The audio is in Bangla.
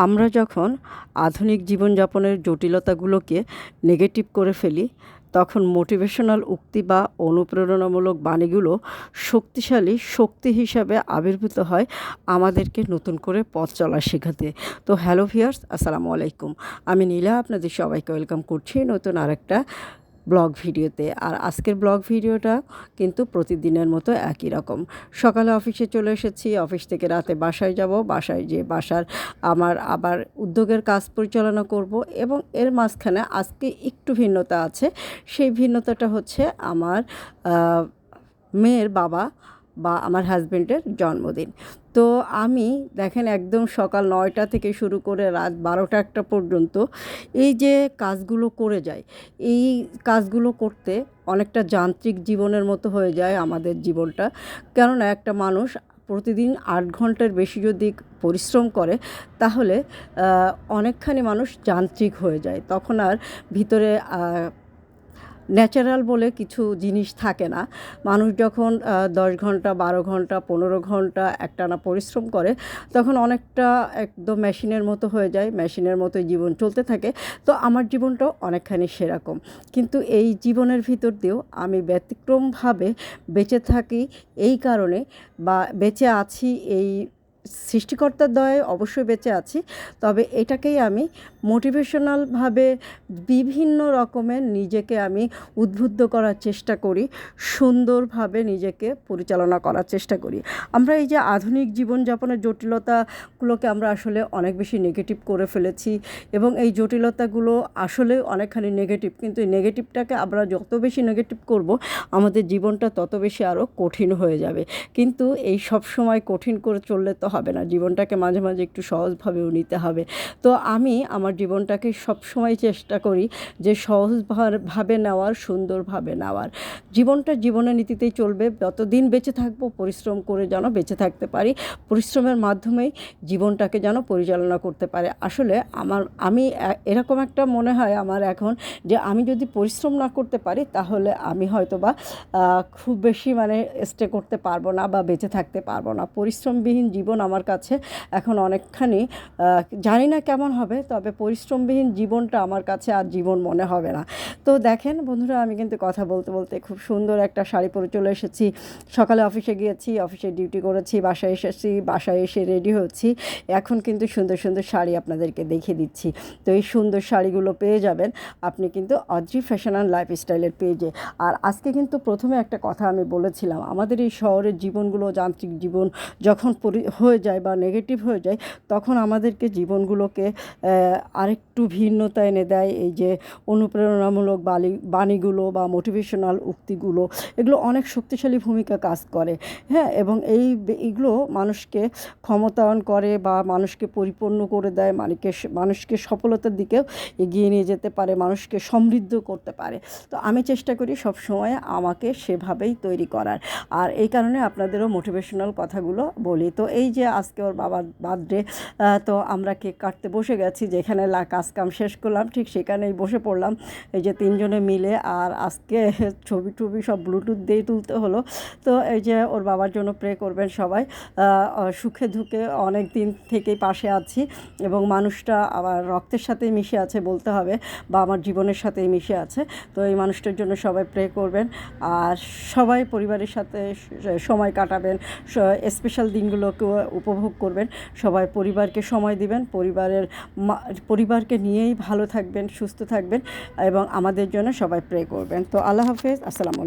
আমরা যখন আধুনিক জীবনযাপনের জটিলতাগুলোকে নেগেটিভ করে ফেলি, তখন মোটিভেশনাল উক্তি বা অনুপ্রেরণামূলক বাণীগুলো শক্তিশালী শক্তি হিসাবে আবির্ভূত হয় আমাদেরকে নতুন করে পথ চলা শেখাতে। তো হ্যালো ভিউয়ার্স, আসসালামু আলাইকুম। আমি নীলা আপনাদের সবাইকে ওয়েলকাম করছি নতুন আরেকটা ব্লগ ভিডিওতে। আর আজকের ব্লগ ভিডিওটা কিন্তু প্রতিদিনের মতো একই রকম। সকালে অফিসে চলে এসেছি, অফিস থেকে রাতে বাসায় যাব, বাসায় যেয়ে বাসার আমার আবার উদ্যোগের কাজ পরিচালনা করব এবং এর মাঝখানে আজকে একটু ভিন্নতা আছে। সেই ভিন্নতাটা হচ্ছে আমার মেয়ের বাবা বা আমার হাজব্যান্ডের জন্মদিন। তো আমি দেখেন একদম সকাল 9টা থেকে শুরু করে রাত 12টা-1টা পর্যন্ত এই যে কাজগুলো করে যাই, এই কাজগুলো করতে অনেকটা যান্ত্রিক জীবনের মতো হয়ে যায় আমাদের জীবনটা। কেননা একটা মানুষ প্রতিদিন 8 ঘন্টার বেশি যদি পরিশ্রম করে তাহলে অনেকখানি মানুষ যান্ত্রিক হয়ে যায়। তখন আর ভিতরে ন্যাচারাল বলে কিছু জিনিস থাকে না। মানুষ যখন 10 ঘন্টা, 12 ঘন্টা, 15 ঘন্টা একটানা পরিশ্রম করে তখন অনেকটা একদম মেশিনের মতো হয়ে যায়, মেশিনের মতোই জীবন চলতে থাকে। তো আমার জীবনটাও অনেকখানি সেরকম। কিন্তু এই জীবনের ভিতর দিয়েও আমি ব্যতিক্রমভাবে বেঁচে থাকি এই কারণে, বা বেঁচে আছি এই সৃষ্টিকর্তার দয়ায় অবশ্যই বেঁচে আছি। তবে এটাকেই আমি মোটিভেশনালভাবে বিভিন্ন রকমের নিজেকে আমি উদ্বুদ্ধ করার চেষ্টা করি, সুন্দরভাবে নিজেকে পরিচালনা করার চেষ্টা করি। আমরা এই যে আধুনিক জীবনযাপনের জটিলতাগুলোকে আমরা আসলে অনেক বেশি নেগেটিভ করে ফেলেছি এবং এই জটিলতাগুলো আসলে অনেকখানি নেগেটিভ, কিন্তু এই নেগেটিভটাকে আমরা যত বেশি নেগেটিভ করব আমাদের জীবনটা তত বেশি আরও কঠিন হয়ে যাবে। কিন্তু এই সব সময় কঠিন করে চললে তো হবে না, জীবনটাকে মাঝে মাঝে একটু সহজভাবেও নিতে হবে। তো আমি আমার জীবনটাকে সবসময় চেষ্টা করি যে সহজভাবে নেওয়ার, সুন্দরভাবে নেওয়ার। জীবনটা জীবনের নীতিতেই চলবে, যতদিন বেঁচে থাকবো পরিশ্রম করে যেন বেঁচে থাকতে পারি, পরিশ্রমের মাধ্যমেই জীবনটাকে যেন পরিচালনা করতে পারে। আসলে আমি এরকম একটা মনে হয় আমার এখন, যে আমি যদি পরিশ্রম না করতে পারি তাহলে আমি হয়তো বা খুব বেশি স্টে করতে পারবো না বা বেঁচে থাকতে পারবো না। পরিশ্রমবিহীন জীবন আমার কাছে এখন অনেকখানি, জানি না কেমন হবে, তবে পরিশ্রমবিহীন জীবনটা আমার কাছে আর জীবন মনে হবে না। তো দেখেন বন্ধুরা, আমি কিন্তু কথা বলতে বলতে খুব সুন্দর একটা শাড়ি পরে চলে এসেছি। সকালে অফিসে গিয়েছি, অফিসে ডিউটি করেছি, বাসায় এসেছি, বাসায় এসে রেডি হচ্ছি। এখন কিন্তু সুন্দর সুন্দর শাড়ি আপনাদেরকে দেখিয়ে দিচ্ছি। তো এই সুন্দর শাড়িগুলো পেয়ে যাবেন আপনি কিন্তু অদ্রি ফ্যাশন অ্যান্ড লাইফস্টাইলের পেজে। আর আজকে কিন্তু প্রথমে একটা কথা আমি বলেছিলাম, আমাদের এই শহরের জীবনগুলো, যান্ত্রিক জীবন যখন হয়ে যায় বা নেগেটিভ হয়ে যায়, তখন আমাদেরকে জীবনগুলোকে আরেকটু ভিন্নতা এনে দেয় এই যে অনুপ্রেরণামূলক বাণীগুলো বা মোটিভেশনাল উক্তিগুলো। এগুলো অনেক শক্তিশালী ভূমিকা কাজ করে, হ্যাঁ, এবং এইগুলো মানুষকে ক্ষমতায়ন করে বা মানুষকে পরিপূর্ণ করে দেয়, মানুষকে সফলতার দিকেও এগিয়ে নিয়ে যেতে পারে, মানুষকে সমৃদ্ধ করতে পারে। তো আমি চেষ্টা করি সবসময় আমাকে সেভাবেই তৈরি করার। আর এই কারণে আপনাদেরও মোটিভেশনাল কথাগুলো বলি। তো এই যে আজকে ওর বাবার বার্থডে, তো আমরা কেক কাটতে বসে গেছি, যেখানে কাজ কাম শেষ করলাম ঠিক সেখানেই বসে পড়লাম এই যে 3 জনে মিলে। আর আজকে ছবি টবি সব ব্লুটুথ দিয়ে তুলতে হলো। তো এই যে ওর বাবার জন্য প্রে করবেন সবাই। সুখে দুঃখে অনেক দিন থেকেই পাশে আছি এবং মানুষটা আমার রক্তের সাথেই মিশে আছে বলতে হবে, বা আমার জীবনের সাথেই মিশে আছে। তো এই মানুষটার জন্য সবাই প্রে করবেন। আর সবাই পরিবারের সাথে সময় কাটাবেন, স্পেশাল দিনগুলোকে উপভোগ করবেন, সবাই পরিবারকে সময় দিবেন, পরিবারকে নিয়েই ভালো থাকবেন, সুস্থ থাকবেন এবং আমাদের জন্য সবাই প্রে করবেন। তো আল্লাহ হাফেজ, আসসালামু আলাইকুম।